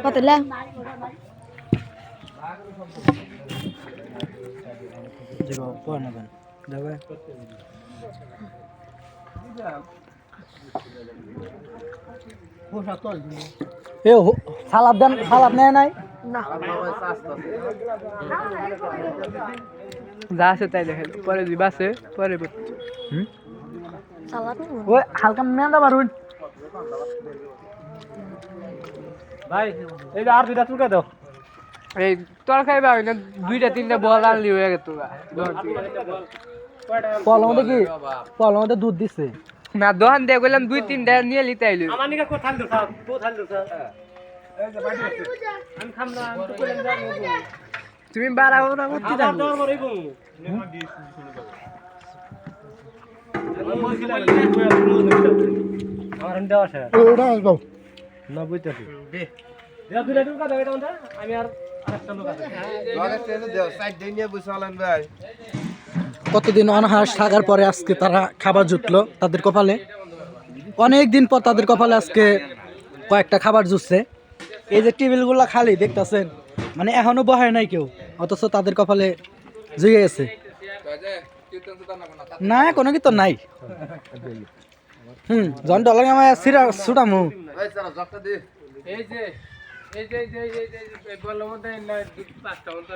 কতলা দেখো পড় না কেন দেখো এ সালাদ দেন সালাদ নেয় নাই না যা আছে তাই দেখেন পরে দিবা আছে পরে সালাদ ওই হালকা মেন্দা মারুন ভাই এই যে আর দুইটা চুকে দাও এই তোর খাইবা না দুইটা তিনটা বল আনলি হয়ে গেত পলের মধ্যে কি পলের মধ্যে দুধ দিচ্ছে না দোকান দিয়ে গেলাম দুই তিনটা নিয়ে লিতে আইলি আমার নিকা কোথাল দছ কোথাল দছ এই যে বাইরে আমি খাম না আমি তো কইলাম যা তুমি বাড়া ওরা করতে আবার জানো দর মরে গো আমার দেওয়া আছে ওটা আসবো না বুঝতেছি দেয়া দুইটা টুকা দাও এটা আমি আর আরেকটা লোক আছে জলের ট্রেনে দেও সাইড দিয়ে নিয়ে বসালেন ভাই কতদিন অনাহার থাকার পরে আজকে তারা খাবার জুটলো তাদের কপালে অনেক দিন পর তাদের কপালে আজকে কয়েকটা খাবার জুটছে এই যে টেবিলগুলো খালি দেখতেছেন মানে এখনো বহায় নাই কেউ অথচ তাদের কপালে জুয়ে গেছে না কোনো কিছু নাই জন ডলার আমার সিরা ছুটামু এই চলো জগটা দে এই যে বললাম মধ্যে পাঁচটা মতো